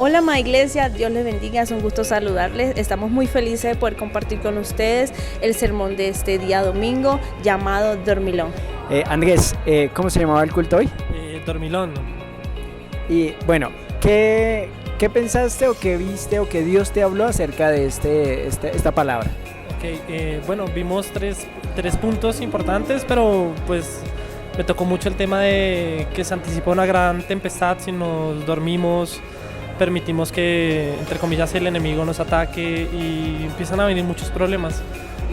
Hola, amada iglesia, Dios les bendiga, es un gusto saludarles. Estamos muy felices de poder compartir con ustedes el sermón de este día domingo llamado Dormilón. Andrés, ¿cómo se llamaba el culto hoy? Dormilón. Y bueno, ¿qué pensaste o qué viste o qué Dios te habló acerca de esta palabra? Bueno, vimos tres puntos importantes, pero pues me tocó mucho el tema de que se anticipa una gran tempestad si nos dormimos, permitimos que, entre comillas, el enemigo nos ataque y empiezan a venir muchos problemas.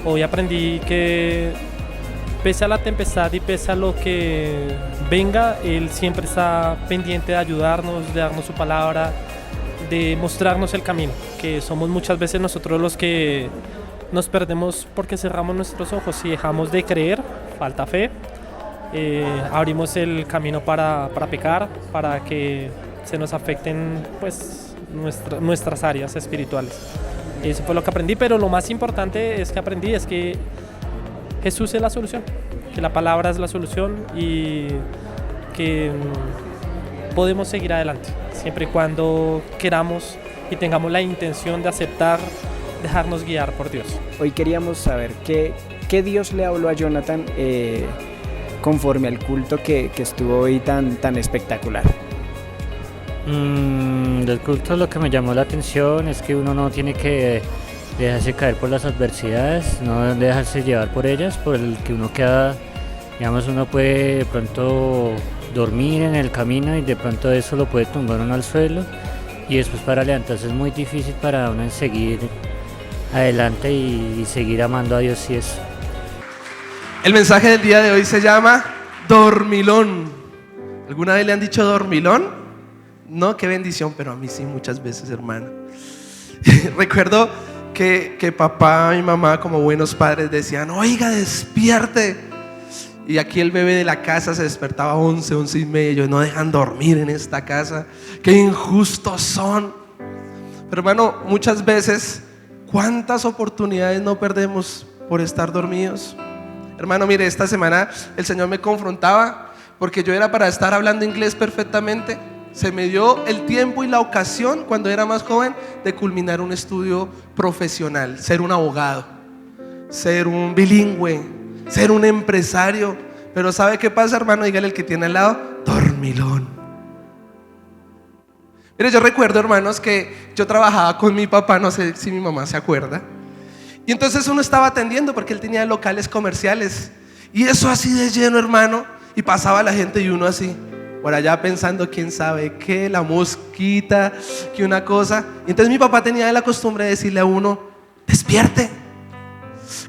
Hoy aprendí que pese a la tempestad y pese a lo que venga, Él siempre está pendiente de ayudarnos, de darnos su palabra, de mostrarnos el camino, que somos muchas veces nosotros los que nos perdemos porque cerramos nuestros ojos y dejamos de creer, falta fe, abrimos el camino para pecar, para que se nos afecten pues nuestras áreas espirituales. Eso fue lo que aprendí, pero lo más importante es que Jesús es la solución, que la palabra es la solución y que podemos seguir adelante, siempre y cuando queramos y tengamos la intención de aceptar, dejarnos guiar por Dios. Hoy queríamos saber qué Dios le habló a Jonathan conforme al culto que estuvo hoy tan espectacular. Del culto lo que me llamó la atención es que uno no tiene que dejarse caer por las adversidades, no dejarse llevar por ellas, por el que uno queda, digamos, uno puede de pronto dormir en el camino y de pronto eso lo puede tumbar uno al suelo y después para levantarse es muy difícil para uno seguir adelante y seguir amando a Dios y eso. El mensaje del día de hoy se llama Dormilón. ¿Alguna vez le han dicho dormilón? No, qué bendición, pero a mí sí muchas veces, hermano. Recuerdo que papá y mamá, como buenos padres, decían: oiga, despierte. Y aquí el bebé de la casa se despertaba a 11:30. Ellos no dejan dormir en esta casa. Qué injustos son. Pero hermano, muchas veces, ¿cuántas oportunidades no perdemos por estar dormidos? Hermano, mire, esta semana el Señor me confrontaba porque yo era para estar hablando inglés perfectamente. Se me dio el tiempo y la ocasión cuando era más joven de culminar un estudio profesional, ser un abogado, ser un bilingüe, ser un empresario. Pero ¿sabe qué pasa, hermano? Dígale al que tiene al lado: dormilón. Mire, yo recuerdo, hermanos, que yo trabajaba con mi papá, no sé si mi mamá se acuerda. Y entonces uno estaba atendiendo porque él tenía locales comerciales. Y eso así de lleno, hermano. Y pasaba la gente y uno así por allá pensando quién sabe qué, la mosquita, que una cosa. Y entonces mi papá tenía la costumbre de decirle a uno: despierte.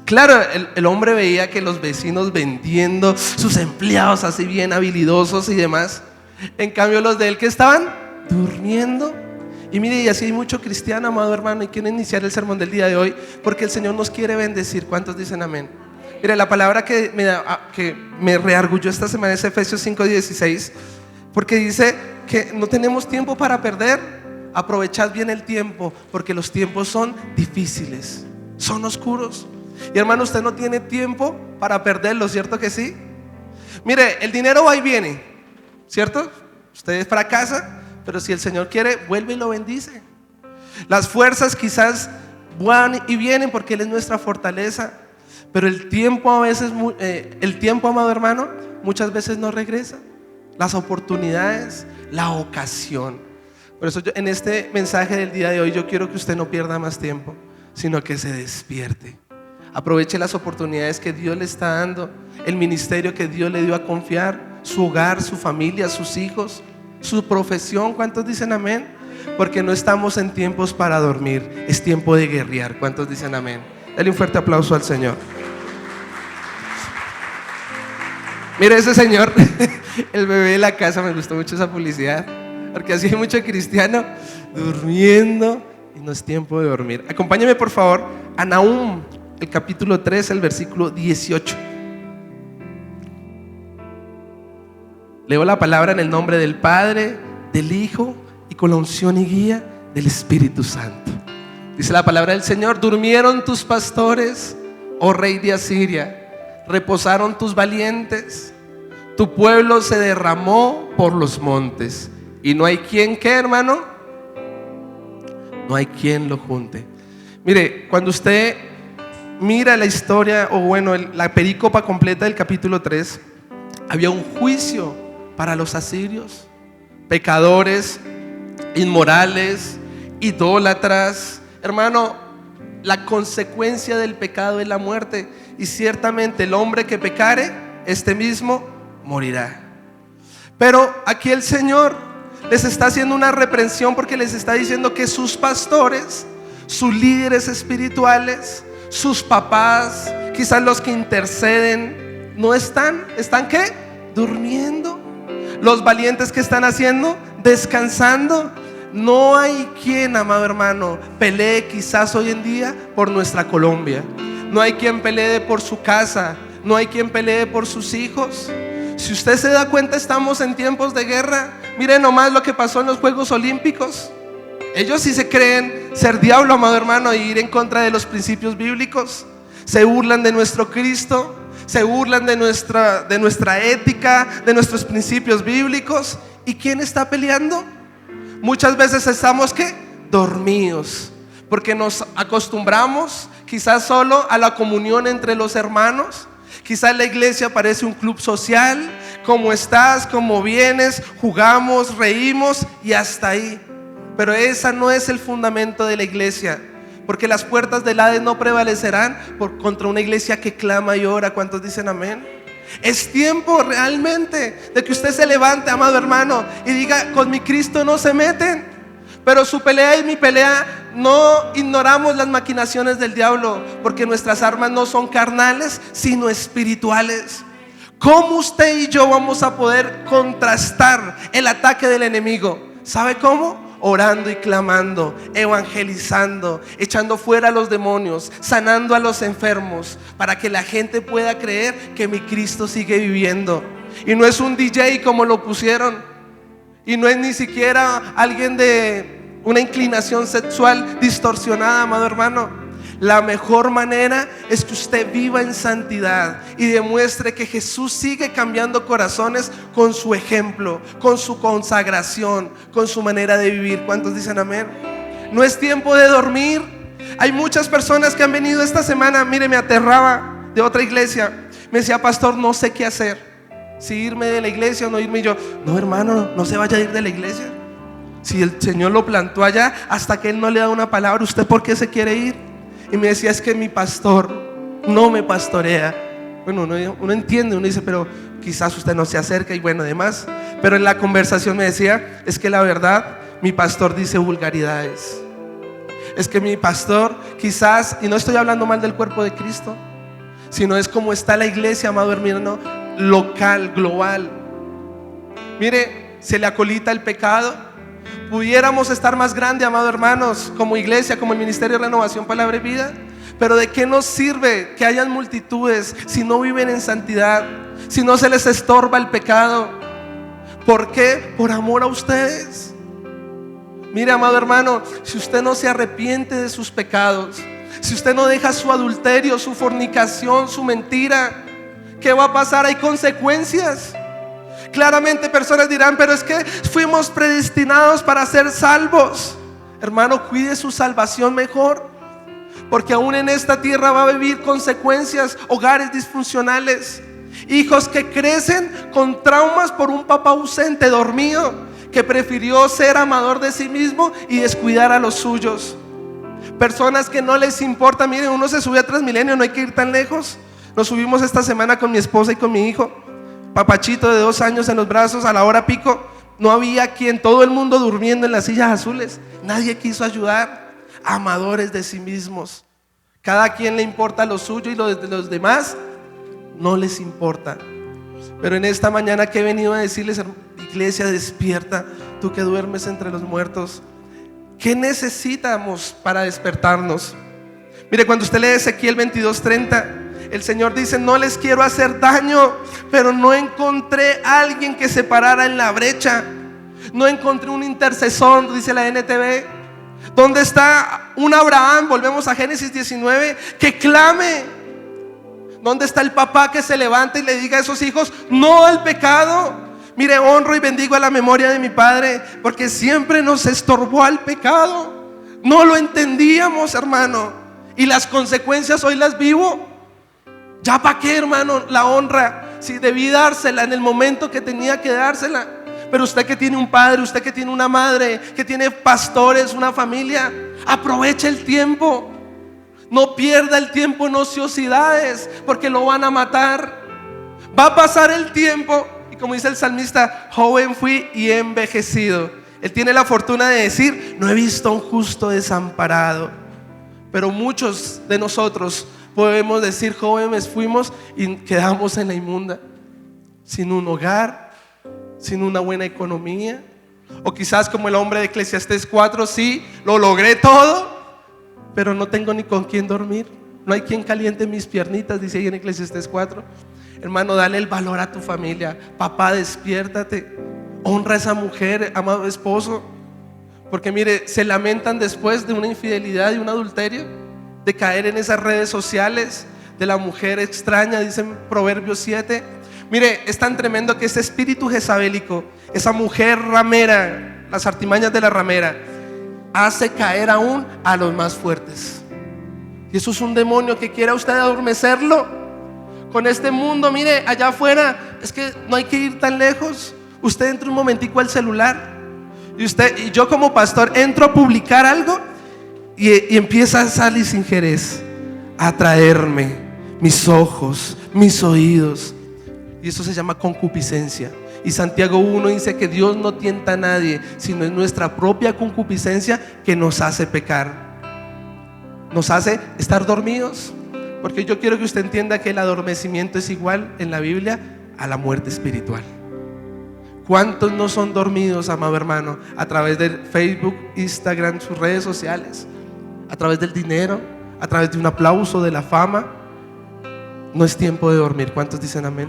Claro, el hombre veía que los vecinos vendiendo, sus empleados así bien habilidosos y demás. En cambio los de él, que estaban durmiendo. Y mire, y así hay mucho cristiano, amado hermano, y quiero iniciar el sermón del día de hoy porque el Señor nos quiere bendecir. ¿Cuántos dicen amén? Mire, la palabra que me reargulló esta semana es Efesios 5:16, porque dice que no tenemos tiempo para perder. Aprovechad bien el tiempo, porque los tiempos son difíciles, son oscuros. Y hermano, usted no tiene tiempo para perderlo, ¿cierto que sí? Mire, el dinero va y viene, ¿cierto? Usted es para casa, pero si el Señor quiere, vuelve y lo bendice. Las fuerzas quizás van y vienen porque Él es nuestra fortaleza. Pero el tiempo a veces, amado hermano, muchas veces no regresa. Las oportunidades, la ocasión. Por eso yo, en este mensaje del día de hoy, yo quiero que usted no pierda más tiempo, sino que se despierte. Aproveche las oportunidades que Dios le está dando, el ministerio que Dios le dio a confiar, su hogar, su familia, sus hijos, su profesión. ¿Cuántos dicen amén? Porque no estamos en tiempos para dormir, es tiempo de guerrear. ¿Cuántos dicen amén? Dale un fuerte aplauso al Señor. Mira ese señor, el bebé de la casa, me gustó mucho esa publicidad, porque así hay mucho cristiano durmiendo y no es tiempo de dormir. Acompáñame por favor a Nahum, el capítulo 3, el versículo 18. Leo la palabra en el nombre del Padre, del Hijo y con la unción y guía del Espíritu Santo. Dice la palabra del Señor: durmieron tus pastores, oh rey de Asiria, reposaron tus valientes, tu pueblo se derramó por los montes y no hay quien, ¿qué, hermano? no hay quien lo junte. Mire, cuando usted mira la historia, o bueno, la perícopa completa del capítulo 3, había un juicio para los asirios, pecadores, inmorales, idólatras. Hermano, la consecuencia del pecado es la muerte, y ciertamente el hombre que pecare, este mismo morirá. Pero aquí el Señor les está haciendo una reprensión, porque les está diciendo que sus pastores, sus líderes espirituales, sus papás, quizás los que interceden, no ¿están qué? Durmiendo. Los valientes, que están haciendo, descansando. No hay quien, amado hermano, pelee quizás hoy en día por nuestra Colombia. No hay quien pelee por su casa. No hay quien pelee por sus hijos. Si usted se da cuenta, estamos en tiempos de guerra. Miren nomás lo que pasó en los Juegos Olímpicos. Ellos sí se creen ser diablo, amado hermano, y ir en contra de los principios bíblicos. Se burlan de nuestro Cristo, se burlan de nuestra ética, de nuestros principios bíblicos. ¿Y quién está peleando? Muchas veces estamos ¿qué? Dormidos, porque nos acostumbramos quizás solo a la comunión entre los hermanos. Quizás la iglesia parece un club social. ¿Cómo estás? ¿Cómo vienes? Jugamos, reímos y hasta ahí. Pero esa no es el fundamento de la iglesia, porque las puertas del Hades no prevalecerán contra una iglesia que clama y ora. ¿Cuántos dicen amén? Es tiempo realmente de que usted se levante, amado hermano, y diga: con mi Cristo no se meten. Pero su pelea y mi pelea, no ignoramos las maquinaciones del diablo, porque nuestras armas no son carnales, sino espirituales. ¿Cómo usted y yo vamos a poder contrastar el ataque del enemigo? ¿Sabe cómo? Orando y clamando, evangelizando, echando fuera a los demonios, sanando a los enfermos, para que la gente pueda creer que mi Cristo sigue viviendo. Y no es un DJ como lo pusieron, y no es ni siquiera alguien de una inclinación sexual distorsionada, amado hermano. La mejor manera es que usted viva en santidad y demuestre que Jesús sigue cambiando corazones con su ejemplo, con su consagración, con su manera de vivir. ¿Cuántos dicen amén? No es tiempo de dormir. Hay muchas personas que han venido esta semana. Mire, me aterraba de otra iglesia. Me decía: pastor, no sé qué hacer, si irme de la iglesia o no irme. Y yo: no, hermano, no se vaya a ir de la iglesia. Si el Señor lo plantó allá, hasta que Él no le da una palabra, ¿usted por qué se quiere ir? Y me decía: es que mi pastor no me pastorea. Bueno, uno entiende, uno dice: pero quizás usted no se acerca, y bueno, además. Pero en la conversación me decía: es que la verdad, mi pastor dice vulgaridades. Es que mi pastor quizás, y no estoy hablando mal del cuerpo de Cristo, sino es como está la iglesia, amado hermano, local, global. Mire, se le acolita el pecado. Pudiéramos estar más grande, amados hermanos, como iglesia, como el Ministerio de Renovación, Palabra y Vida. Pero ¿de qué nos sirve que hayan multitudes si no viven en santidad? Si no se les estorba el pecado. ¿Por qué? Por amor a ustedes. Mire, amado hermano, si usted no se arrepiente de sus pecados, si usted no deja su adulterio, su fornicación, su mentira, ¿qué va a pasar? Hay consecuencias. Claramente personas dirán: pero es que fuimos predestinados para ser salvos. Hermano, cuide su salvación mejor, porque aún en esta tierra va a vivir consecuencias, hogares disfuncionales, hijos que crecen con traumas por un papá ausente, dormido, que prefirió ser amador de sí mismo y descuidar a los suyos. Personas que no les importa. Miren, uno se sube a Transmilenio, no hay que ir tan lejos. Nos subimos esta semana con mi esposa y con mi hijo, papachito de 2 años en los brazos. A la hora pico no había quien, todo el mundo durmiendo en las sillas azules. Nadie quiso ayudar. Amadores de sí mismos. Cada quien le importa lo suyo, y lo de los demás no les importa. Pero en esta mañana que he venido a decirles: iglesia, despierta, tú que duermes entre los muertos. ¿Qué necesitamos para despertarnos? Mire, cuando usted lee Ezequiel 22:30, el Señor dice: no les quiero hacer daño, pero no encontré a alguien que se parara en la brecha. No encontré un intercesor, dice la NTV. ¿Dónde está un Abraham? Volvemos a Génesis 19, que clame. ¿Dónde está el papá que se levante y le diga a esos hijos: no al pecado? Mire, honro y bendigo a la memoria de mi padre, porque siempre nos estorbó al pecado. No lo entendíamos, hermano. Y las consecuencias hoy las vivo. ¿Ya para qué, hermano? La honra, si debí dársela en el momento que tenía que dársela. Pero usted que tiene un padre, usted que tiene una madre, que tiene pastores, una familia, aproveche el tiempo. No pierda el tiempo en ociosidades, porque lo van a matar. Va a pasar el tiempo y, como dice el salmista, joven fui y he envejecido. Él tiene la fortuna de decir, no he visto a un justo desamparado. Pero muchos de nosotros podemos decir, jóvenes fuimos y quedamos en la inmunda, sin un hogar, sin una buena economía. O quizás como el hombre de Eclesiastés 4, sí, lo logré todo, pero no tengo ni con quién dormir. No hay quien caliente mis piernitas, dice ahí en Eclesiastés 4. Hermano, dale el valor a tu familia. Papá, despiértate. Honra a esa mujer, amado esposo. Porque mire, se lamentan después de una infidelidad y un adulterio, de caer en esas redes sociales, de la mujer extraña, dice en Proverbios 7. Mire, es tan tremendo que ese espíritu jezabélico, esa mujer ramera, las artimañas de la ramera, hace caer aún a los más fuertes. Y eso es un demonio que quiere a usted adormecerlo con este mundo. Mire, allá afuera, es que no hay que ir tan lejos. Usted entra un momentico al celular y yo como pastor entro a publicar algo y empieza esa lisinjerez a atraerme mis ojos, mis oídos. Y eso se llama concupiscencia. Y Santiago 1 dice que Dios no tienta a nadie, sino es nuestra propia concupiscencia que nos hace pecar, nos hace estar dormidos. Porque yo quiero que usted entienda que el adormecimiento es igual en la Biblia a la muerte espiritual. ¿Cuántos no son dormidos, amado hermano? A través de Facebook, Instagram, sus redes sociales, a través del dinero, a través de un aplauso, de la fama. No es tiempo de dormir. ¿Cuántos dicen amén?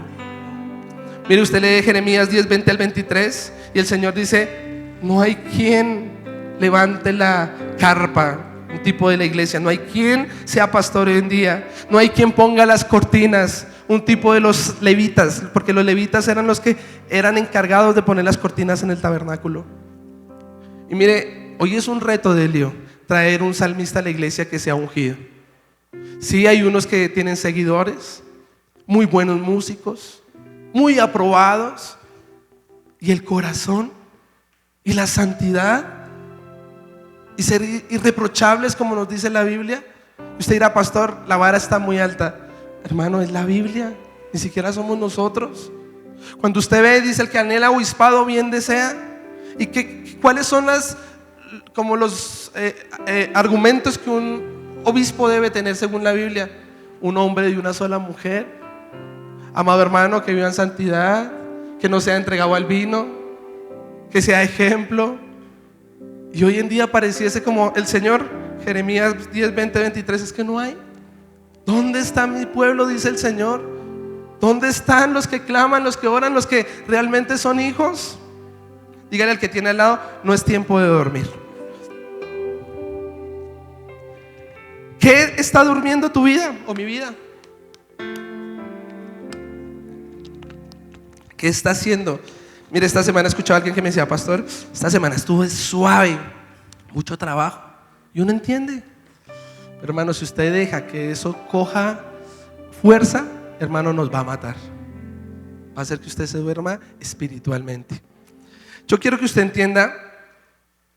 Mire, usted lee Jeremías 10, 20 al 23 y el Señor dice, no hay quien levante la carpa, un tipo de la iglesia. No hay quien sea pastor hoy en día. No hay quien ponga las cortinas, un tipo de los levitas, porque los levitas eran los que eran encargados de poner las cortinas en el tabernáculo. Y mire, hoy es un reto de Elio traer un salmista a la iglesia que sea ungido. Sí, hay unos que tienen seguidores, muy buenos músicos, muy aprobados, y el corazón y la santidad y ser irreprochables, como nos dice la Biblia. Usted dirá, pastor, la vara está muy alta. Hermano, es la Biblia, ni siquiera somos nosotros. Cuando usted ve, dice, el que anhela obispado bien desea. ¿Y cuáles son los argumentos que un obispo debe tener según la Biblia? Un hombre de una sola mujer, amado hermano, que viva en santidad, que no sea entregado al vino, que sea ejemplo. Y hoy en día pareciese como el Señor, Jeremías 10, 20, 23, es que no hay. ¿Dónde está mi pueblo?, dice el Señor. ¿Dónde están los que claman, los que oran, los que realmente son hijos? Dígale al que tiene al lado, no es tiempo de dormir. ¿Qué está durmiendo tu vida o mi vida? ¿Qué está haciendo? Mire, esta semana escuchaba a alguien que me decía, pastor, esta semana estuvo suave, mucho trabajo. Y uno entiende. Hermano, si usted deja que eso coja fuerza, hermano, nos va a matar. Va a hacer que usted se duerma espiritualmente. Yo quiero que usted entienda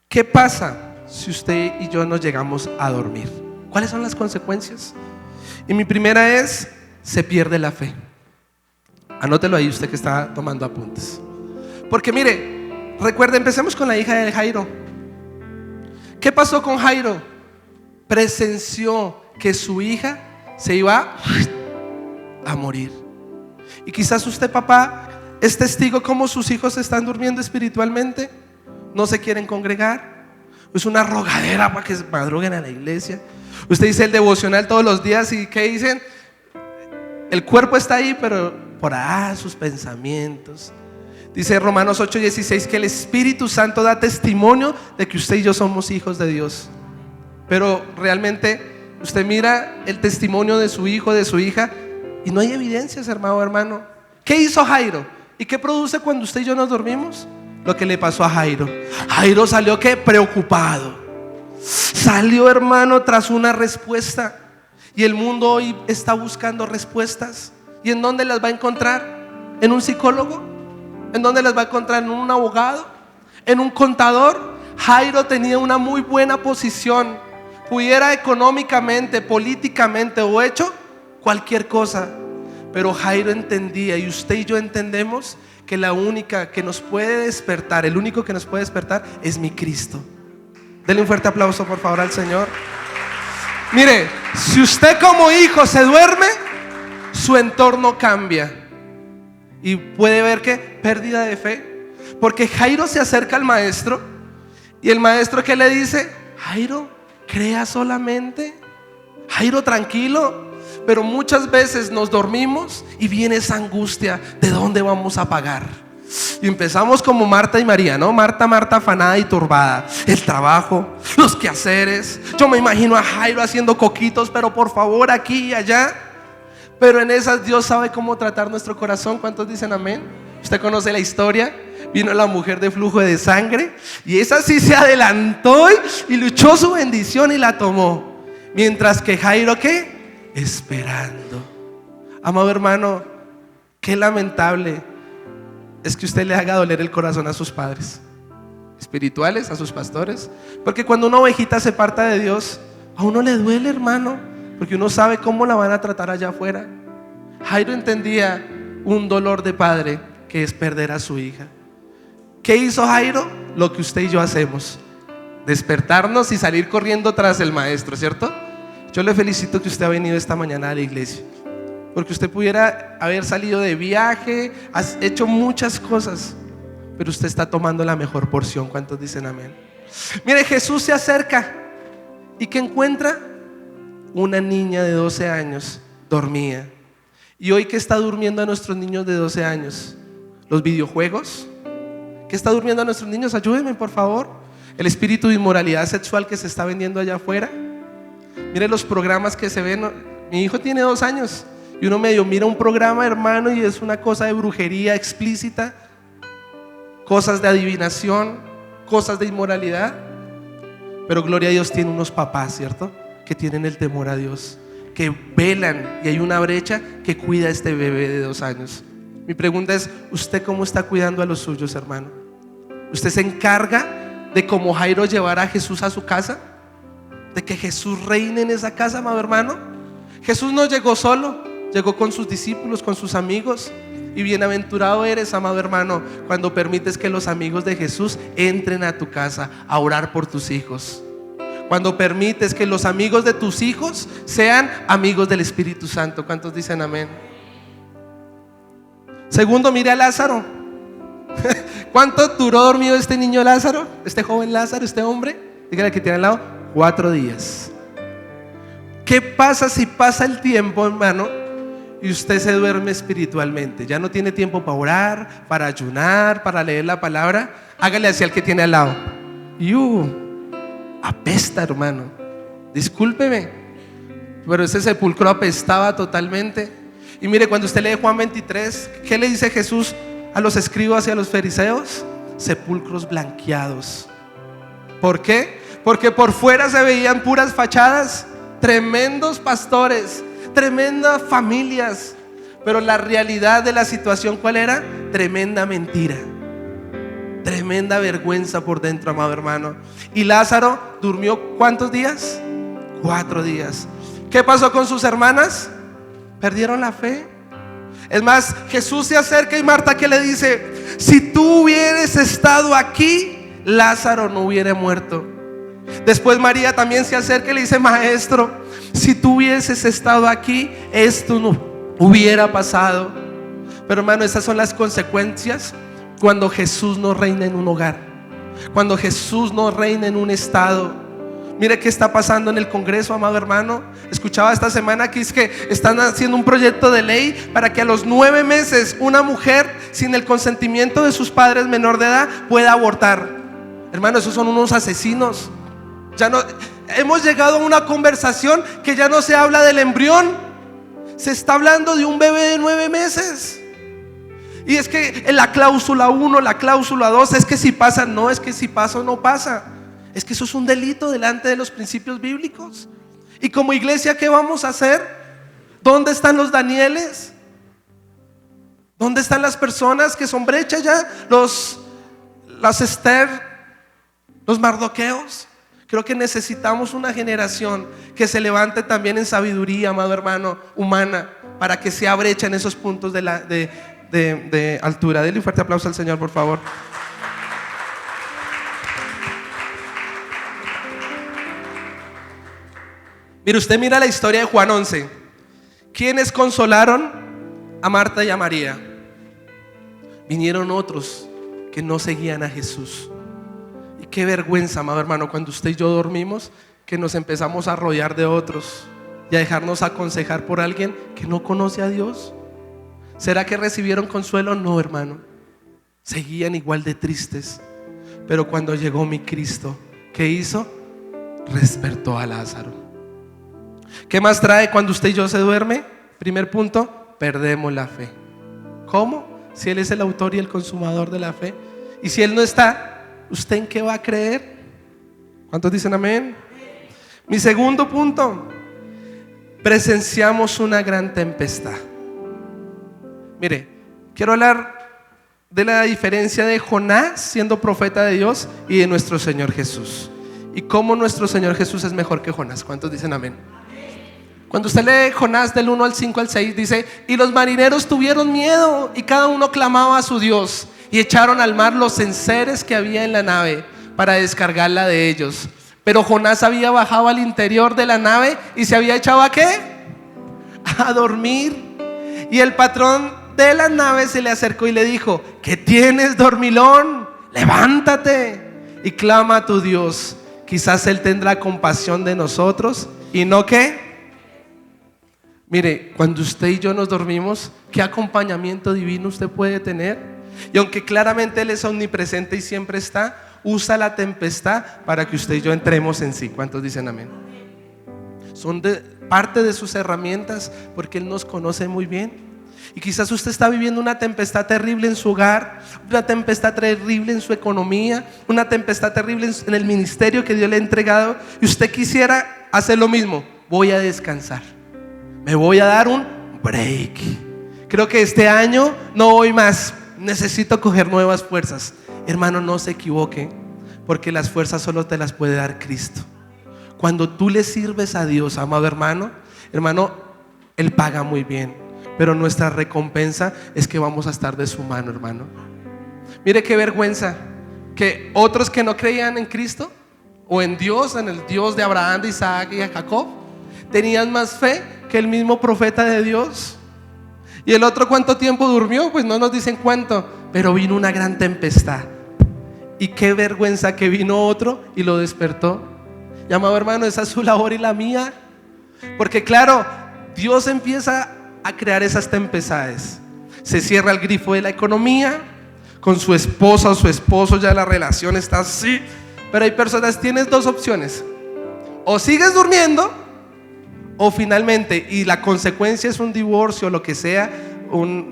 qué pasa si usted y yo nos llegamos a dormir. ¿Cuáles son las consecuencias? Y mi primera es, se pierde la fe. Anótelo ahí usted que está tomando apuntes. Porque mire, recuerde, empecemos con la hija de Jairo. ¿Qué pasó con Jairo? Presenció que su hija se iba a morir. Y quizás usted, papá, es testigo cómo sus hijos están durmiendo espiritualmente. No se quieren congregar. Es una rogadera para que se madruguen a la iglesia. Usted dice el devocional todos los días y ¿qué dicen? El cuerpo está ahí, pero por sus pensamientos. Dice Romanos 8:16 que el Espíritu Santo da testimonio de que usted y yo somos hijos de Dios. Pero realmente usted mira el testimonio de su hijo, de su hija, y no hay evidencias, hermano. ¿Qué hizo Jairo? ¿Y qué produce cuando usted y yo nos dormimos? Lo que le pasó a Jairo. Jairo salió, ¿qué? Preocupado. Salió, hermano, tras una respuesta. Y el mundo hoy está buscando respuestas. ¿Y en dónde las va a encontrar? ¿En un psicólogo? ¿En dónde las va a encontrar? ¿En un abogado? ¿En un contador? Jairo tenía una muy buena posición, pudiera económicamente, políticamente o hecho cualquier cosa, pero Jairo entendía, y usted y yo entendemos, que la única que nos puede despertar, el único que nos puede despertar es mi Cristo. Denle un fuerte aplauso por favor al Señor. Mire, si usted como hijo se duerme, su entorno cambia. Y puede ver que pérdida de fe, porque Jairo se acerca al maestro y el maestro, ¿qué le dice? Jairo, crea solamente. Jairo, tranquilo. Pero muchas veces nos dormimos y viene esa angustia, ¿de dónde vamos a pagar? Y empezamos como Marta y María, ¿no? Marta, afanada y turbada. El trabajo, los quehaceres. Yo me imagino a Jairo haciendo coquitos, pero por favor aquí y allá. Pero en esas Dios sabe cómo tratar nuestro corazón. ¿Cuántos dicen amén? Usted conoce la historia. Vino la mujer de flujo de sangre y esa sí se adelantó y luchó su bendición y la tomó. Mientras que Jairo, ¿qué? Esperando. Amado hermano, qué lamentable es que usted le haga doler el corazón a sus padres espirituales, a sus pastores, porque cuando una ovejita se aparta de Dios, a uno le duele, hermano, porque uno sabe cómo la van a tratar allá afuera. Jairo entendía un dolor de padre, que es perder a su hija. ¿Qué hizo Jairo? Lo que usted y yo hacemos: despertarnos y salir corriendo tras el maestro, ¿cierto? Yo le felicito que usted ha venido esta mañana a la iglesia, porque usted pudiera haber salido de viaje, has hecho muchas cosas, pero usted está tomando la mejor porción. ¿Cuántos dicen amén? Mire, Jesús se acerca y ¿qué encuentra? Una niña de 12 años dormía. Y hoy, ¿qué está durmiendo a nuestros niños de 12 años? ¿Los videojuegos? ¿Qué está durmiendo a nuestros niños? Ayúdenme por favor. El espíritu de inmoralidad sexual que se está vendiendo allá afuera. Mire los programas que se ven. Mi hijo tiene 2 años y uno medio mira un programa, hermano, y es una cosa de brujería explícita, cosas de adivinación, cosas de inmoralidad. Pero gloria a Dios, tiene unos papás, ¿cierto?, que tienen el temor a Dios, que velan, y hay una brecha que cuida a este bebé de 2 años. Mi pregunta es: ¿usted cómo está cuidando a los suyos, hermano? ¿Usted se encarga de, como Jairo, llevar a Jesús a su casa? ¿De que Jesús reine en esa casa, amado hermano? Jesús no llegó solo, llegó con sus discípulos, con sus amigos. Y bienaventurado eres, amado hermano, cuando permites que los amigos de Jesús entren a tu casa a orar por tus hijos. Cuando permites que los amigos de tus hijos sean amigos del Espíritu Santo. ¿Cuántos dicen amén? Segundo, mire a Lázaro. ¿Cuánto duró dormido este niño Lázaro? Este joven Lázaro, este hombre. Dígale que tiene al lado: 4 días. ¿Qué pasa si pasa el tiempo, hermano, y usted se duerme espiritualmente? Ya no tiene tiempo para orar, para ayunar, para leer la palabra. Hágale hacia el que tiene al lado: apesta, hermano. Discúlpeme, pero ese sepulcro apestaba totalmente. Y mire, cuando usted lee Juan 23, ¿qué le dice Jesús a los escribas y a los fariseos? Sepulcros blanqueados. ¿Por qué? Porque por fuera se veían puras fachadas, tremendos pastores, tremendas familias, pero la realidad de la situación, ¿cuál era? Tremenda mentira, tremenda vergüenza por dentro, amado hermano. Y Lázaro durmió ¿cuántos días? 4 días. ¿Qué pasó con sus hermanas? Perdieron la fe. Es más, Jesús se acerca y Marta, ¿qué le dice? Si tú hubieras estado aquí, Lázaro no hubiera muerto. Después María también se acerca y le dice: maestro, si tú hubieses estado aquí, esto no hubiera pasado. Pero hermano, esas son las consecuencias cuando Jesús no reina en un hogar, cuando Jesús no reina en un estado. Mire qué está pasando en el Congreso, amado hermano. Escuchaba esta semana que es que están haciendo un proyecto de ley para que a los 9 meses una mujer, sin el consentimiento de sus padres menor de edad, pueda abortar. Hermano, esos son unos asesinos. Ya no, hemos llegado a una conversación que ya no se habla del embrión, se está hablando de un bebé de 9 meses. Y es que en la cláusula 1, la cláusula 2, es que si pasa, no, es que si pasa o no pasa. Es que eso es un delito delante de los principios bíblicos. Y como iglesia, ¿qué vamos a hacer? ¿Dónde están los Danieles? ¿Dónde están las personas que son brecha ya? Las Esther, los Mardoqueos. Creo que necesitamos una generación que se levante también en sabiduría, amado hermano, humana, para que sea brecha en esos puntos de altura. Denle un fuerte aplauso al Señor, por favor. Mire, usted mira la historia de Juan 11. ¿Quiénes consolaron a Marta y a María? Vinieron otros que no seguían a Jesús. Y qué vergüenza, amado hermano, cuando usted y yo dormimos, que nos empezamos a rodear de otros y a dejarnos aconsejar por alguien que no conoce a Dios. ¿Será que recibieron consuelo? No, hermano. Seguían igual de tristes. Pero cuando llegó mi Cristo, ¿qué hizo? Despertó a Lázaro. ¿Qué más trae cuando usted y yo se duerme? Primer punto, perdemos la fe. ¿Cómo? Si Él es el autor y el consumador de la fe. Y si Él no está, ¿usted en qué va a creer? ¿Cuántos dicen amén? Mi segundo punto, presenciamos una gran tempestad. Mire, quiero hablar de la diferencia de Jonás siendo profeta de Dios y de nuestro Señor Jesús. Y cómo nuestro Señor Jesús es mejor que Jonás. ¿Cuántos dicen amén? Cuando usted lee Jonás del 1 al 5 al 6, dice: y los marineros tuvieron miedo y cada uno clamaba a su Dios, y echaron al mar los enseres que había en la nave para descargarla de ellos. Pero Jonás había bajado al interior de la nave y se había echado ¿a qué? A dormir. Y el patrón de la nave se le acercó y le dijo: ¿qué tienes, dormilón? Levántate y clama a tu Dios. Quizás Él tendrá compasión de nosotros y no ¿qué? Mire, cuando usted y yo nos dormimos, ¿qué acompañamiento divino usted puede tener? Y aunque claramente Él es omnipresente y siempre está, usa la tempestad para que usted y yo entremos en sí. ¿Cuántos dicen amén? Son parte de sus herramientas, porque Él nos conoce muy bien. Y quizás usted está viviendo una tempestad terrible en su hogar, una tempestad terrible en su economía, una tempestad terrible en el ministerio que Dios le ha entregado, y usted quisiera hacer lo mismo. Voy a descansar, me voy a dar un break. Creo que este año no voy más, necesito coger nuevas fuerzas. Hermano, no se equivoque, porque las fuerzas solo te las puede dar Cristo. Cuando tú le sirves a Dios, amado hermano, Él paga muy bien, pero nuestra recompensa es que vamos a estar de su mano, hermano. Mire qué vergüenza que otros que no creían en Cristo o en Dios, en el Dios de Abraham, de Isaac y de Jacob, tenían más fe que el mismo profeta de Dios. Y el otro, ¿cuánto tiempo durmió? Pues no nos dicen cuánto, pero vino una gran tempestad. Y qué vergüenza que vino otro y lo despertó. Y amado hermano, esa es su labor y la mía, porque claro, Dios empieza a crear esas tempestades. Se cierra el grifo de la economía, con su esposa o su esposo ya la relación está así. Pero hay personas, tienes dos opciones: o sigues durmiendo, o finalmente, y la consecuencia es un divorcio o lo que sea,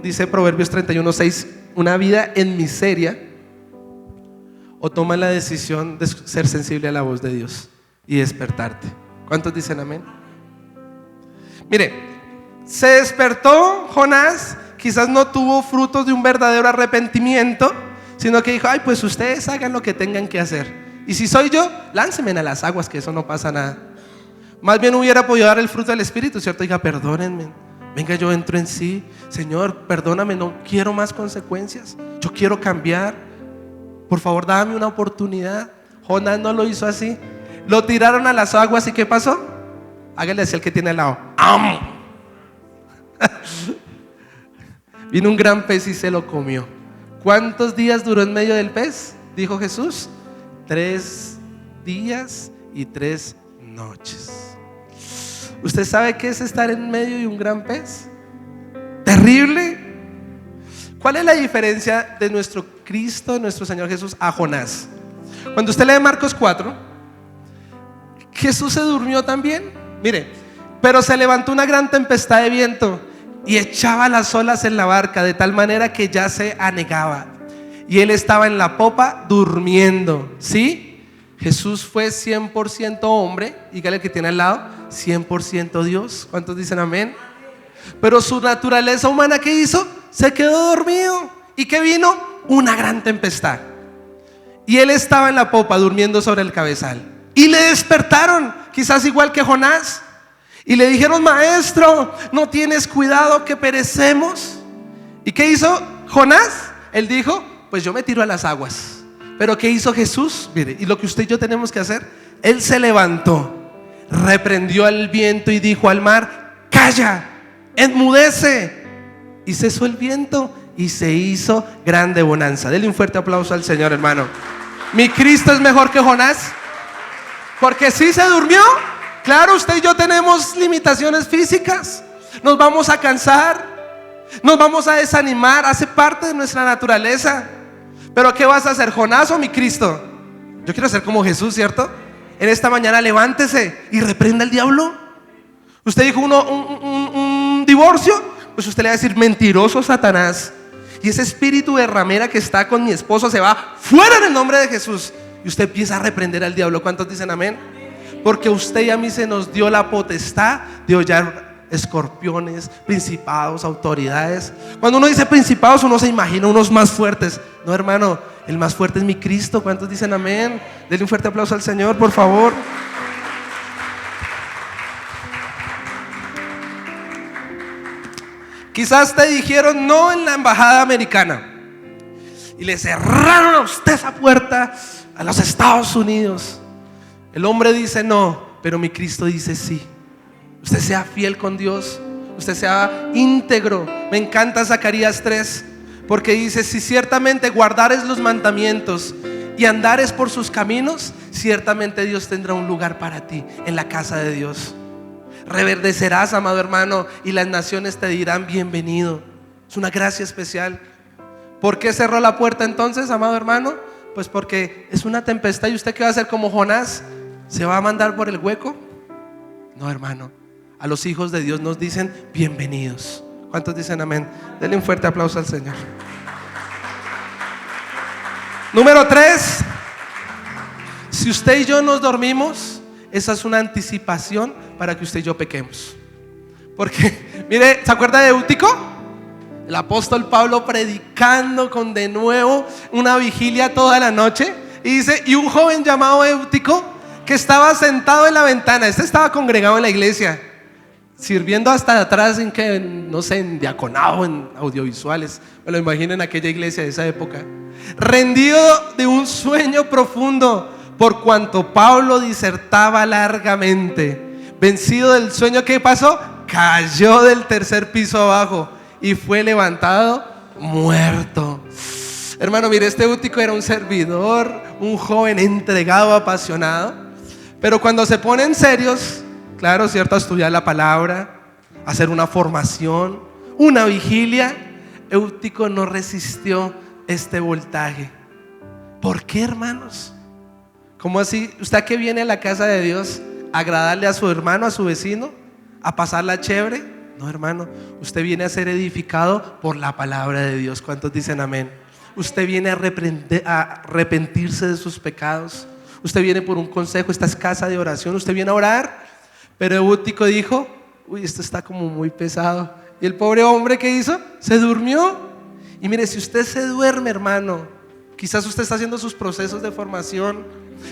dice Proverbios 31:6, una vida en miseria, o tomas la decisión de ser sensible a la voz de Dios y despertarte. ¿Cuántos dicen amén? Mire, se despertó Jonás, quizás no tuvo frutos de un verdadero arrepentimiento, sino que dijo: ay, pues ustedes hagan lo que tengan que hacer, y si soy yo, láncenme a las aguas, que eso no pasa nada. Más bien hubiera podido dar el fruto del Espíritu, ¿cierto? Diga: perdónenme, venga, yo entro en sí, Señor, perdóname, no quiero más consecuencias, yo quiero cambiar, por favor dame una oportunidad. Jonás no lo hizo así, lo tiraron a las aguas. ¿Y qué pasó? Hágale así al que tiene al lado: ¡am! Vino un gran pez y se lo comió. ¿Cuántos días duró en medio del pez? Dijo Jesús: 3 días y 3 noches. ¿Usted sabe qué es estar en medio de un gran pez? Terrible. ¿Cuál es la diferencia de nuestro Cristo, de nuestro Señor Jesús, a Jonás? Cuando usted lee Marcos 4, Jesús se durmió también. Mire, pero se levantó una gran tempestad de viento y echaba las olas en la barca, de tal manera que ya se anegaba, y él estaba en la popa durmiendo. ¿Sí? Jesús fue 100% hombre, dígale que tiene al lado, 100% Dios. ¿Cuántos dicen amén? Pero su naturaleza humana, ¿qué hizo? Se quedó dormido. ¿Y qué vino? Una gran tempestad. Y él estaba en la popa durmiendo sobre el cabezal. Y le despertaron, quizás igual que Jonás. Y le dijeron: maestro, ¿no tienes cuidado que perecemos? ¿Y qué hizo Jonás? Él dijo: pues yo me tiro a las aguas. Pero ¿qué hizo Jesús? Mire, y lo que usted y yo tenemos que hacer, él se levantó, reprendió al viento y dijo al mar: calla, enmudece. Y cesó el viento y se hizo grande bonanza. Dele un fuerte aplauso al Señor, hermano. Mi Cristo es mejor que Jonás, porque si se durmió. Claro, usted y yo tenemos limitaciones físicas, nos vamos a cansar, nos vamos a desanimar, hace parte de nuestra naturaleza. Pero ¿qué vas a hacer, Jonás o mi Cristo? Yo quiero ser como Jesús, ¿cierto? En esta mañana levántese y reprenda al diablo. Usted dijo un divorcio, pues usted le va a decir: mentiroso Satanás. Y ese espíritu de ramera que está con mi esposo se va fuera en el nombre de Jesús. Y usted empieza a reprender al diablo. ¿Cuántos dicen amén? Porque a usted y a mí se nos dio la potestad de hollar escorpiones, principados, autoridades. Cuando uno dice principados, uno se imagina unos más fuertes. No, hermano, el más fuerte es mi Cristo. ¿Cuántos dicen amén? Denle un fuerte aplauso al Señor, por favor. Quizás te dijeron no en la embajada americana y le cerraron a usted esa puerta a los Estados Unidos. El hombre dice no, pero mi Cristo dice sí. Usted sea fiel con Dios, usted sea íntegro. Me encanta Zacarías 3, porque dice: si ciertamente guardares los mandamientos y andares por sus caminos, ciertamente Dios tendrá un lugar para ti en la casa de Dios. Reverdecerás, amado hermano, y las naciones te dirán bienvenido. Es una gracia especial. ¿Por qué cerró la puerta entonces, amado hermano? Pues porque es una tempestad. ¿Y usted qué va a hacer como Jonás? ¿Se va a mandar por el hueco? No, hermano. A los hijos de Dios nos dicen bienvenidos. ¿Cuántos dicen amén? Denle un fuerte aplauso al Señor. Número 3. Si usted y yo nos dormimos, esa es una anticipación para que usted y yo pequemos. Porque, mire, ¿se acuerda de Eutico? El apóstol Pablo predicando con de nuevo una vigilia toda la noche. Y dice: y un joven llamado Eutico, que estaba sentado en la ventana. Este estaba congregado en la iglesia, sirviendo hasta atrás en que, no sé, en diaconado, en audiovisuales. Me lo imagino en aquella iglesia de esa época. Rendido de un sueño profundo, por cuanto Pablo disertaba largamente. Vencido del sueño, ¿qué pasó? Cayó del tercer piso abajo y fue levantado muerto. Hermano, mire, este Eutico era un servidor, un joven entregado, apasionado. Pero cuando se ponen serios, claro, cierto, a estudiar la palabra, a hacer una formación, una vigilia, Eutico no resistió este voltaje. ¿Por qué, hermanos? ¿Cómo así? ¿Usted que viene a la casa de Dios a agradarle a su hermano, a su vecino, a pasarla chévere? No, hermano, usted viene a ser edificado por la palabra de Dios. ¿Cuántos dicen amén? Usted viene a arrepentirse de sus pecados. Usted viene por un consejo. Esta es casa de oración. Usted viene a orar. Pero Eutico dijo: uy, esto está como muy pesado. Y el pobre hombre, ¿qué hizo? Se durmió. Y mire, si usted se duerme, hermano, quizás usted está haciendo sus procesos de formación,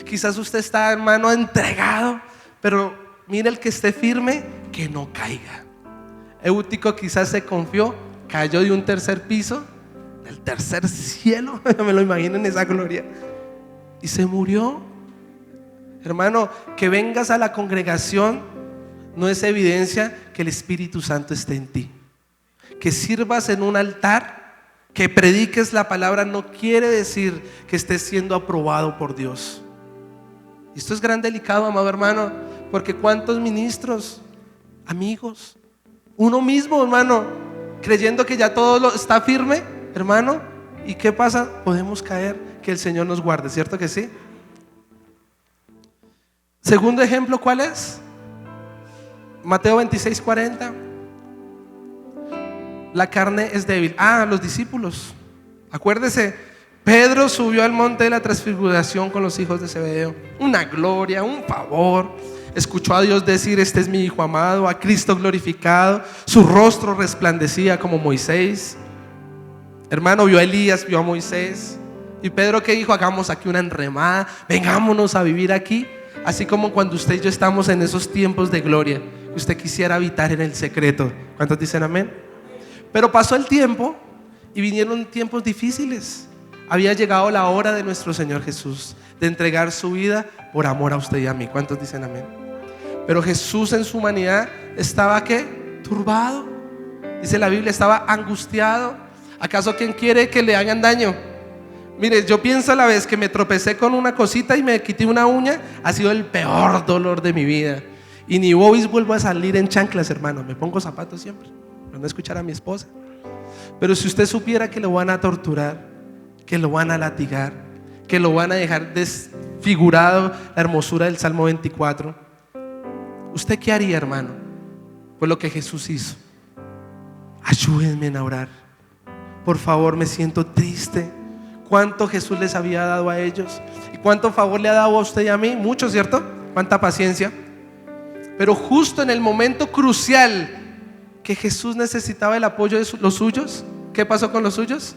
quizás usted está, hermano, entregado, pero mire, el que esté firme, que no caiga. Eutico quizás se confió, cayó de un tercer piso, del tercer cielo, me lo imagino en esa gloria, y se murió. Hermano, que vengas a la congregación no es evidencia que el Espíritu Santo esté en ti. Que sirvas en un altar, que prediques la palabra, no quiere decir que estés siendo aprobado por Dios. Y esto es gran delicado, amado hermano, porque cuántos ministros, amigos, uno mismo, hermano, creyendo que ya todo está firme, hermano, ¿y qué pasa? Podemos caer. Que el Señor nos guarde, ¿cierto que sí? Segundo ejemplo, ¿cuál es? Mateo 26:40. La carne es débil. Los discípulos, acuérdese, Pedro subió al monte de la transfiguración con los hijos de Zebedeo. Una gloria, un favor. Escuchó a Dios decir: este es mi hijo amado, a Cristo glorificado. Su rostro resplandecía como Moisés. Hermano, vio a Elías, vio a Moisés. Y Pedro, ¿qué dijo? Hagamos aquí una enramada, vengámonos a vivir aquí. Así como cuando usted y yo estamos en esos tiempos de gloria, usted quisiera habitar en el secreto. ¿Cuántos dicen amén? Pero pasó el tiempo y vinieron tiempos difíciles. Había llegado la hora de nuestro Señor Jesús de entregar su vida por amor a usted y a mí. ¿Cuántos dicen amén? Pero Jesús en su humanidad estaba, ¿qué? Turbado. Dice la Biblia, estaba angustiado. ¿Acaso quién quiere que le hagan daño? Mire, yo pienso a la vez que me tropecé con una cosita y me quité una uña, ha sido el peor dolor de mi vida. Y ni bobis vuelvo a salir en chanclas, hermano. Me pongo zapatos siempre para no escuchar a mi esposa. Pero si usted supiera que lo van a torturar, que lo van a latigar, que lo van a dejar desfigurado, la hermosura del Salmo 24, ¿usted qué haría, hermano? Pues lo que Jesús hizo. Ayúdenme a orar. Por favor, me siento triste. ¿Cuánto Jesús les había dado a ellos? ¿Y cuánto favor le ha dado a usted y a mí? Mucho, ¿cierto? Cuánta paciencia. Pero justo en el momento crucial que Jesús necesitaba el apoyo de los suyos, ¿qué pasó con los suyos?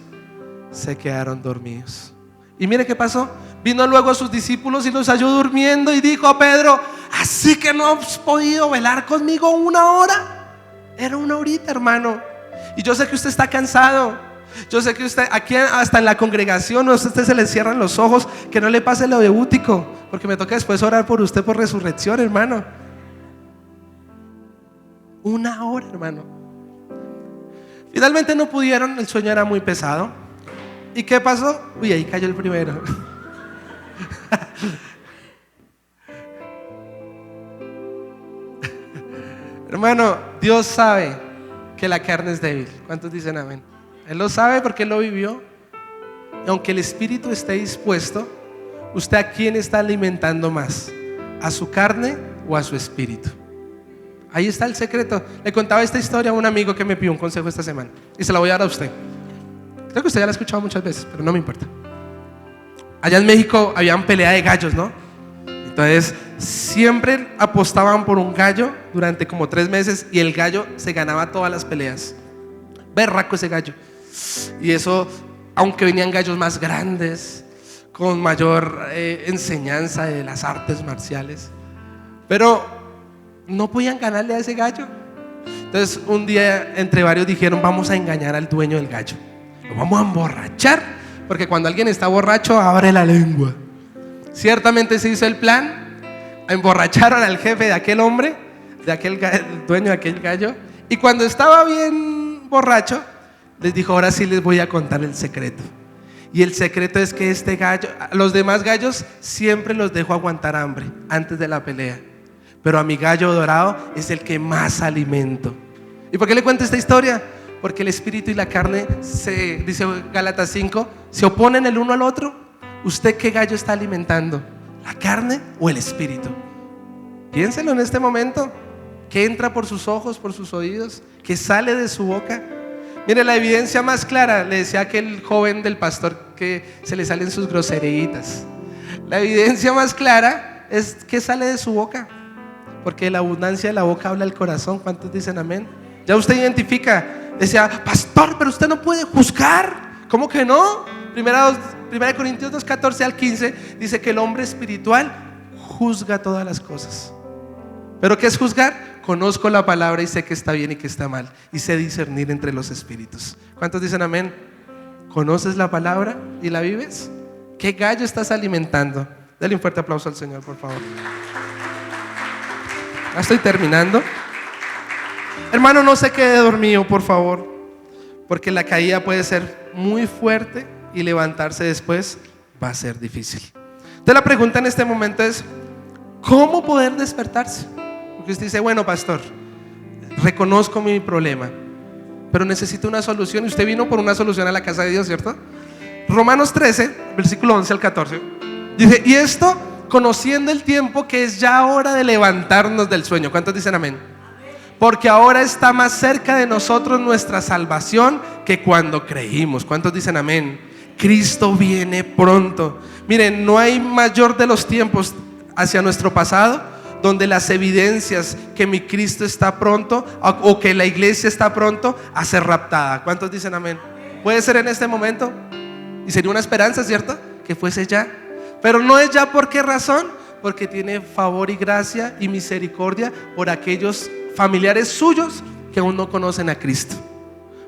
Se quedaron dormidos. Y mire qué pasó. Vino luego a sus discípulos y los halló durmiendo y dijo a Pedro: ¿así que no has podido velar conmigo una hora? Era una horita, hermano. Y yo sé que usted está cansado. Yo sé que usted, aquí hasta en la congregación, a usted se le cierran los ojos. Que no le pase lo de Útico, porque me toca después orar por usted por resurrección, hermano. Una hora, hermano. Finalmente no pudieron, el sueño era muy pesado. ¿Y qué pasó? Uy, ahí cayó el primero. Hermano, Dios sabe que la carne es débil. ¿Cuántos dicen amén? Él lo sabe porque Él lo vivió. Y aunque el espíritu esté dispuesto, ¿usted a quién está alimentando más? ¿A su carne o a su espíritu? Ahí está el secreto. Le contaba esta historia a un amigo que me pidió un consejo esta semana y se la voy a dar a usted. Creo que usted ya la ha escuchado muchas veces, pero no me importa. Allá en México habían pelea de gallos, ¿no? Entonces siempre apostaban por un gallo durante como 3 meses y el gallo se ganaba todas las peleas. Berraco ese gallo. Y eso, aunque venían gallos más grandes, con mayor enseñanza de las artes marciales, pero no podían ganarle a ese gallo. Entonces un día entre varios dijeron: vamos a engañar al dueño del gallo, lo vamos a emborrachar, porque cuando alguien está borracho abre la lengua. Ciertamente se hizo el plan. Emborracharon al jefe de aquel hombre, el dueño de aquel gallo, y cuando estaba bien borracho les dijo: ahora sí les voy a contar el secreto. Y el secreto es que este gallo, los demás gallos siempre los dejo aguantar hambre antes de la pelea, pero a mi gallo dorado es el que más alimento. ¿Y por qué le cuento esta historia? Porque el espíritu y la carne, dice Gálatas 5, se oponen el uno al otro. ¿Usted qué gallo está alimentando? ¿La carne o el espíritu? Piénselo en este momento. ¿Qué entra por sus ojos, por sus oídos? ¿Qué sale de su boca? Mire, la evidencia más clara, le decía aquel joven del pastor que se le salen sus groserías. La evidencia más clara es que sale de su boca, porque de la abundancia de la boca habla el corazón. ¿Cuántos dicen amén? Ya usted identifica. Decía: pastor, pero usted no puede juzgar. ¿Cómo que no? Primera Corintios 2, 14 al 15 dice que el hombre espiritual juzga todas las cosas. ¿Pero qué es juzgar? Conozco la palabra y sé que está bien y que está mal, y sé discernir entre los espíritus. ¿Cuántos dicen amén? ¿Conoces la palabra y la vives? ¿Qué gallo estás alimentando? Dale un fuerte aplauso al Señor, por favor. Ya estoy terminando. Hermano, no se quede dormido, por favor, porque la caída puede ser muy fuerte y levantarse después va a ser difícil. Entonces la pregunta en este momento es: ¿cómo poder despertarse? Porque usted dice: bueno, pastor, reconozco mi problema, pero necesito una solución. Y usted vino por una solución a la casa de Dios, ¿cierto? Romanos 13, versículo 11 al 14 dice: y esto conociendo el tiempo, que es ya hora de levantarnos del sueño. ¿Cuántos dicen amén? Porque ahora está más cerca de nosotros nuestra salvación que cuando creímos. ¿Cuántos dicen amén? Cristo viene pronto. Miren, no hay mayor de los tiempos hacia nuestro pasado donde las evidencias que mi Cristo está pronto o que la iglesia está pronto a ser raptada. ¿Cuántos dicen amén? Puede ser en este momento y sería una esperanza, ¿cierto? Que fuese ya. Pero no es ya. ¿Por qué razón? Porque tiene favor y gracia y misericordia por aquellos familiares suyos que aún no conocen a Cristo.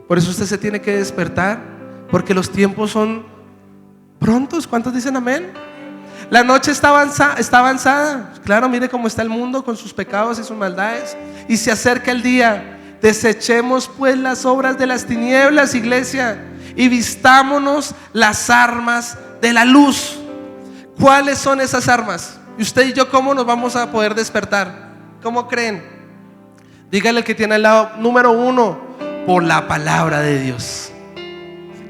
Por eso usted se tiene que despertar, porque los tiempos son prontos. ¿Cuántos dicen amén? La noche está avanzada. Claro, mire cómo está el mundo con sus pecados y sus maldades. Y se acerca el día. Desechemos pues las obras de las tinieblas, iglesia, y vistámonos las armas de la luz. ¿Cuáles son esas armas? Y usted y yo, ¿cómo nos vamos a poder despertar? ¿Cómo creen? Dígale al que tiene al lado: número 1, por la palabra de Dios.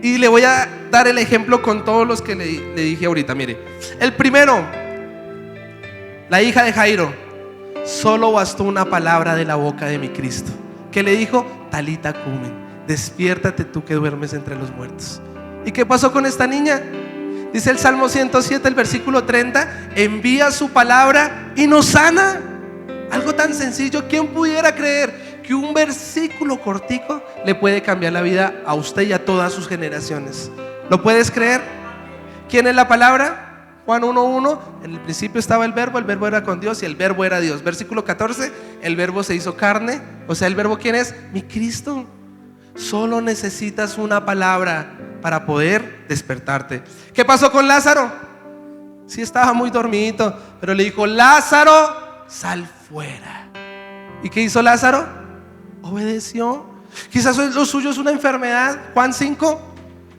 Y le voy a dar el ejemplo con todos los que le dije ahorita. Mire, el primero, la hija de Jairo, solo bastó una palabra de la boca de mi Cristo, que le dijo: Talita cumen, despiértate tú que duermes entre los muertos. ¿Y qué pasó con esta niña? Dice el Salmo 107, el versículo 30: envía su palabra y nos sana. Algo tan sencillo. ¿Quién pudiera creer que un versículo cortico le puede cambiar la vida a usted y a todas sus generaciones? ¿Lo puedes creer? ¿Quién es la palabra? Juan 1:1: en el principio estaba el verbo era con Dios y el verbo era Dios. Versículo 14: el verbo se hizo carne. O sea, ¿el verbo quién es? Mi Cristo. Solo necesitas una palabra para poder despertarte. ¿Qué pasó con Lázaro? Sí, estaba muy dormidito, pero le dijo: Lázaro, sal fuera. ¿Y qué hizo Lázaro? Obedeció. Quizás lo suyo es una enfermedad. Juan 5,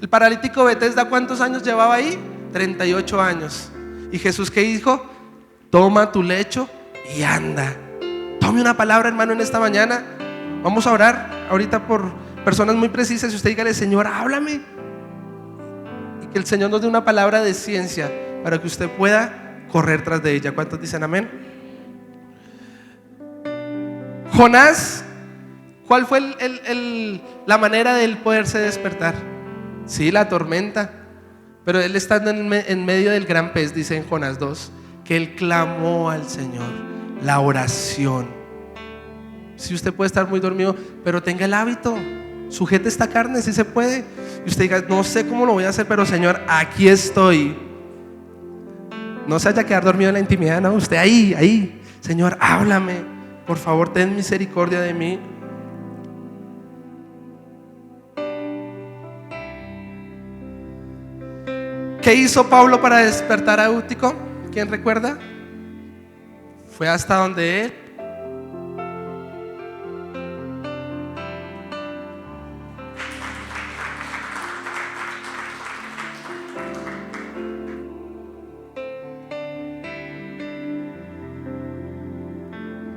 el paralítico Betesda, ¿cuántos años llevaba ahí? 38 años. ¿Y Jesús qué dijo? Toma tu lecho y anda. Tome una palabra, hermano, en esta mañana. Vamos a orar ahorita por personas muy precisas. Y usted dígale: Señor, háblame. Y que el Señor nos dé una palabra de ciencia para que usted pueda correr tras de ella. ¿Cuántos dicen amén? Jonás, ¿cuál fue la manera de él poderse despertar? Sí, la tormenta. Pero él estando en medio del gran pez, dice en Jonás 2, que él clamó al Señor. La oración. Si usted puede estar muy dormido, pero tenga el hábito, sujete esta carne si se puede. Y usted diga: no sé cómo lo voy a hacer, pero Señor, aquí estoy. No se haya quedado dormido en la intimidad, no, usted ahí. Señor, háblame. Por favor, ten misericordia de mí. ¿Qué hizo Pablo para despertar a Eutico? ¿Quién recuerda? Fue hasta donde él.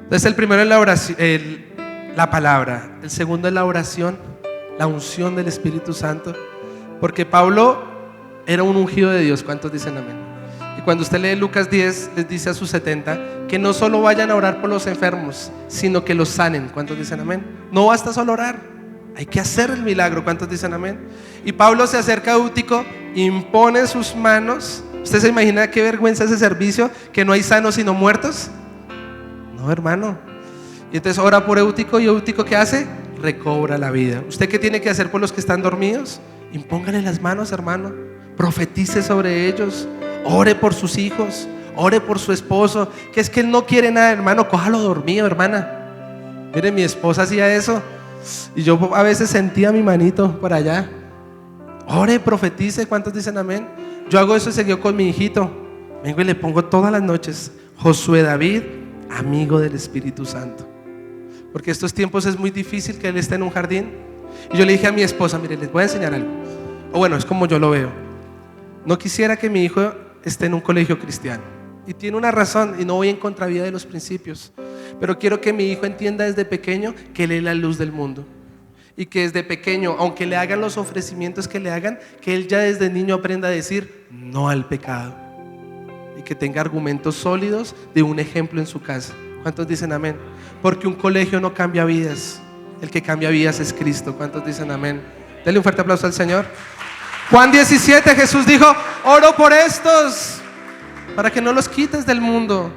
Entonces el primero es la oración, la palabra. El segundo es la oración, la unción del Espíritu Santo. Porque Pablo era un ungido de Dios. ¿Cuántos dicen amén? Y cuando usted lee Lucas 10, les dice a sus 70 que no solo vayan a orar por los enfermos, sino que los sanen. ¿Cuántos dicen amén? No basta solo orar, hay que hacer el milagro. ¿Cuántos dicen amén? Y Pablo se acerca a Eutico, impone sus manos. ¿Usted se imagina qué vergüenza ese servicio? Que no hay sanos sino muertos. No, hermano. Y entonces ora por Eutico. ¿Y Eutico qué hace? Recobra la vida. ¿Usted qué tiene que hacer por los que están dormidos? Impóngale las manos, hermano. Profetice sobre ellos. Ore por sus hijos. Ore por su esposo. Que es que él no quiere nada, hermano. Cójalo dormido, hermana. Mire, mi esposa hacía eso. Y yo a veces sentía mi manito por allá. Ore, profetice. ¿Cuántos dicen amén? Yo hago eso y seguido con mi hijito. Vengo y le pongo todas las noches: Josué David, amigo del Espíritu Santo. Porque estos tiempos es muy difícil que él esté en un jardín. Y yo le dije a mi esposa: mire, les voy a enseñar algo. O bueno, es como yo lo veo. No quisiera que mi hijo esté en un colegio cristiano. Y tiene una razón, y no voy en contravía de los principios. Pero quiero que mi hijo entienda desde pequeño que él es la luz del mundo. Y que desde pequeño, aunque le hagan los ofrecimientos que le hagan, que él ya desde niño aprenda a decir no al pecado. Y que tenga argumentos sólidos de un ejemplo en su casa. ¿Cuántos dicen amén? Porque un colegio no cambia vidas. El que cambia vidas es Cristo. ¿Cuántos dicen amén? Denle un fuerte aplauso al Señor. Juan 17, Jesús dijo, oro por estos, para que no los quites del mundo.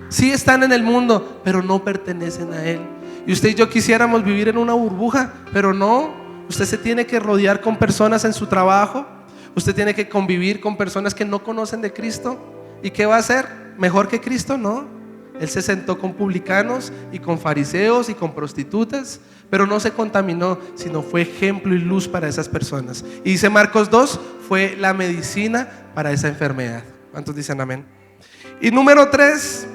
Sí están en el mundo, pero no pertenecen a él. Y usted y yo quisiéramos vivir en una burbuja, pero no. Usted se tiene que rodear con personas en su trabajo. Usted tiene que convivir con personas que no conocen de Cristo. ¿Y qué va a hacer? ¿Mejor que Cristo? No. Él se sentó con publicanos y con fariseos y con prostitutas, pero no se contaminó, sino fue ejemplo y luz para esas personas. Y dice Marcos 2, fue la medicina para esa enfermedad. ¿Cuántos dicen amén? Y número 3,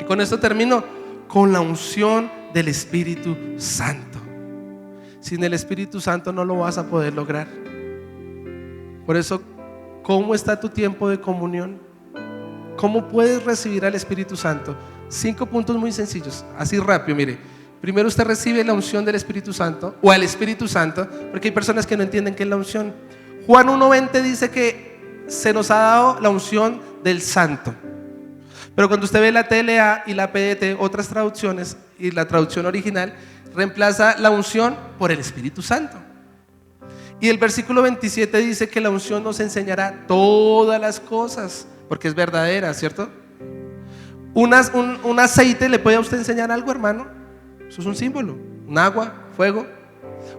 y con esto termino, con la unción del Espíritu Santo. Sin el Espíritu Santo no lo vas a poder lograr. Por eso, ¿cómo está tu tiempo de comunión? ¿Cómo puedes recibir al Espíritu Santo? 5 puntos muy sencillos, así rápido, mire. Primero usted recibe la unción del Espíritu Santo, o al Espíritu Santo, porque hay personas que no entienden qué es la unción. Juan 1:20 dice que se nos ha dado la unción del Santo. Pero cuando usted ve la TLA y la PDT, otras traducciones, y la traducción original, reemplaza la unción por el Espíritu Santo. Y el versículo 27 dice que la unción nos enseñará todas las cosas, porque es verdadera, ¿cierto? Un aceite le puede a usted enseñar algo, hermano. Eso es un símbolo. Un agua, fuego.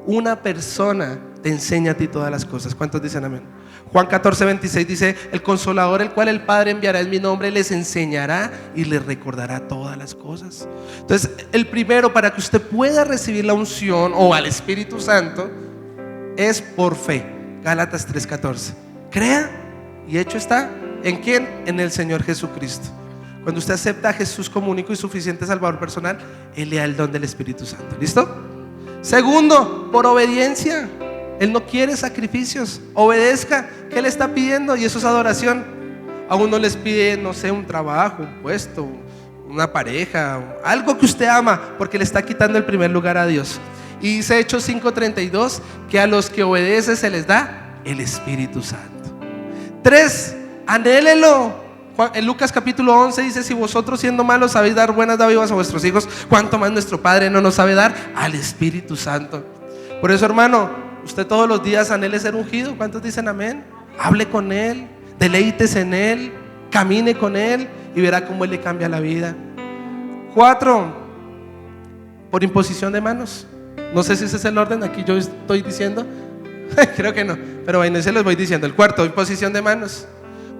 Una persona te enseña a ti todas las cosas. ¿Cuántos dicen amén? Juan 14:26 dice, el Consolador, el cual el Padre enviará en mi nombre, les enseñará y les recordará todas las cosas. Entonces, el primero, para que usted pueda recibir la unción o al Espíritu Santo, es por fe. Gálatas 3:14. Crea y hecho está. ¿En quién? En el Señor Jesucristo. Cuando usted acepta a Jesús como único y suficiente Salvador personal, Él le da el don del Espíritu Santo. ¿Listo? Segundo, por obediencia. Él no quiere sacrificios. Obedezca. ¿Qué le está pidiendo? Y eso es adoración. A uno les pide, no sé, un trabajo, un puesto, una pareja, algo que usted ama, porque le está quitando el primer lugar a Dios. Y dice Hechos 5:32 que a los que obedecen se les da el Espíritu Santo. 3, anhélelo. En Lucas capítulo 11 dice, si vosotros siendo malos sabéis dar buenas dádivas a vuestros hijos, ¿cuánto más nuestro Padre no nos sabe dar al Espíritu Santo? Por eso, hermano, usted todos los días anhele ser ungido. ¿Cuántos dicen amén? Hable con Él, deleítese en Él, camine con Él y verá cómo Él le cambia la vida. 4, por imposición de manos. No sé si ese es el orden, aquí yo estoy diciendo creo que no, pero bueno, se los voy diciendo. El cuarto, imposición de manos.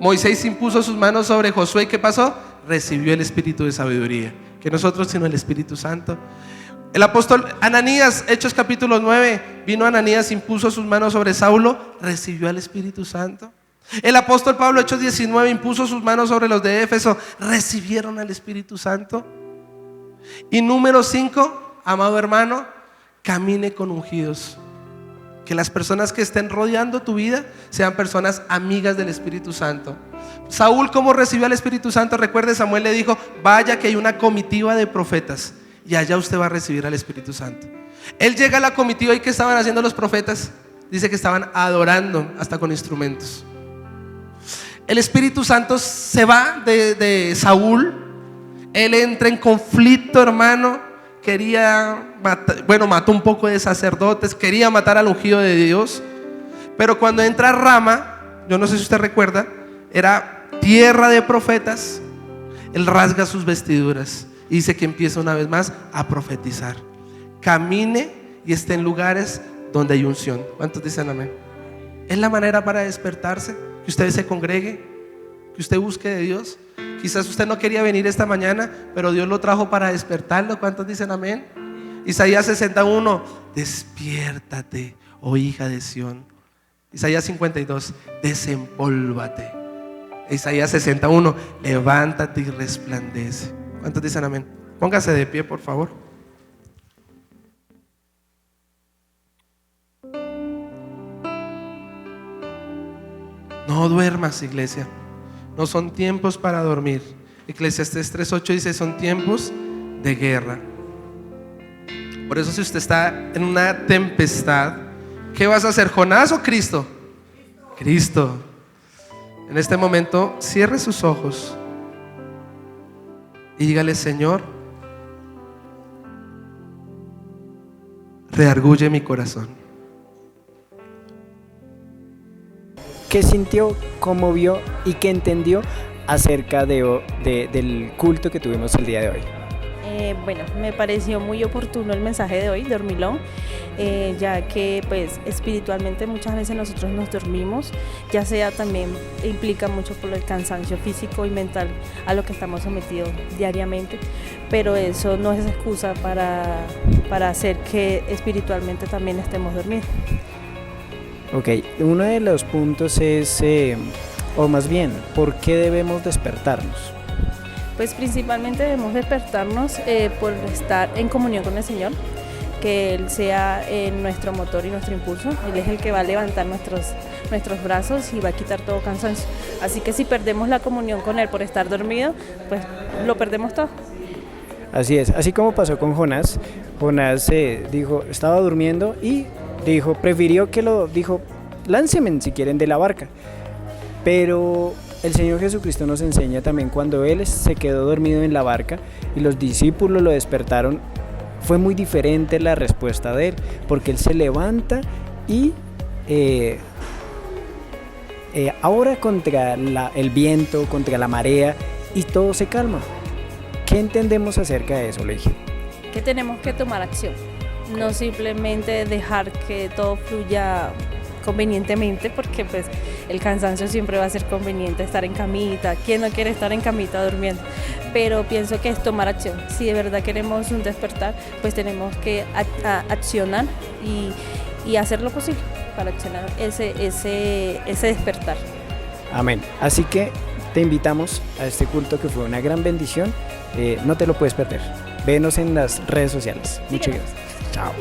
Moisés impuso sus manos sobre Josué. ¿Qué pasó? Recibió el espíritu de sabiduría. Que nosotros, sino el Espíritu Santo. El apóstol Ananías, Hechos capítulo 9, vino Ananías, impuso sus manos sobre Saulo, recibió al Espíritu Santo. El apóstol Pablo, Hechos 19, impuso sus manos sobre los de Éfeso, recibieron al Espíritu Santo. Y número 5, amado hermano, camine con ungidos. Que las personas que estén rodeando tu vida sean personas amigas del Espíritu Santo. Saúl, ¿cómo recibió al Espíritu Santo? Recuerde, Samuel le dijo, vaya que hay una comitiva de profetas y allá usted va a recibir al Espíritu Santo. Él llega a la comitiva y ¿qué estaban haciendo los profetas? Dice que estaban adorando hasta con instrumentos. El Espíritu Santo se va de Saúl. Él entra en conflicto, hermano. Quería matar, mató un poco de sacerdotes, quería matar al ungido de Dios. Pero cuando entra Rama, yo no sé si usted recuerda, era tierra de profetas. Él rasga sus vestiduras y dice que empieza una vez más a profetizar. Camine y esté en lugares donde hay unción. ¿Cuántos dicen amén? Es la manera para despertarse, que usted se congregue, que usted busque de Dios. Quizás usted no quería venir esta mañana, pero Dios lo trajo para despertarlo. ¿Cuántos dicen amén? Isaías 61, despiértate, oh hija de Sión. Isaías 52, desempólvate. Isaías 61, levántate y resplandece. ¿Cuántos dicen amén? Póngase de pie, por favor. No duermas, iglesia. No son tiempos para dormir. Eclesiastés 3:8 dice, son tiempos de guerra. Por eso si usted está en una tempestad, ¿qué vas a hacer? ¿Jonás o Cristo? Cristo. En este momento cierre sus ojos y dígale, Señor, redarguye mi corazón. ¿Qué sintió, cómo vio y qué entendió acerca del culto que tuvimos el día de hoy? Bueno, me pareció muy oportuno el mensaje de hoy, dormilón, ya que pues espiritualmente muchas veces nosotros nos dormimos, ya sea también implica mucho por el cansancio físico y mental a lo que estamos sometidos diariamente, pero eso no es excusa para hacer que espiritualmente también estemos dormidos. Ok, uno de los puntos es, o más bien, ¿por qué debemos despertarnos? Pues principalmente debemos despertarnos por estar en comunión con el Señor, que Él sea nuestro motor y nuestro impulso. Él es el que va a levantar nuestros brazos y va a quitar todo cansancio. Así que si perdemos la comunión con Él por estar dormido, pues lo perdemos todo. Así es, así como pasó con Jonás. Jonás dijo, estaba durmiendo y prefirió dijo, lánceme si quieren de la barca. Pero el Señor Jesucristo nos enseña también cuando Él se quedó dormido en la barca y los discípulos lo despertaron, fue muy diferente la respuesta de Él, porque Él se levanta y ahora contra el viento, contra la marea y todo se calma. ¿Qué entendemos acerca de eso, Leigi? Que tenemos que tomar acción, no simplemente dejar que todo fluya convenientemente, porque pues el cansancio siempre va a ser conveniente, estar en camita. ¿Quién no quiere estar en camita durmiendo? Pero pienso que es tomar acción. Si de verdad queremos un despertar, pues tenemos que accionar y hacer lo posible para accionar ese despertar. Amén. Así que te invitamos a este culto que fue una gran bendición. No te lo puedes perder. Venos en las redes sociales. Muchas gracias. Chao.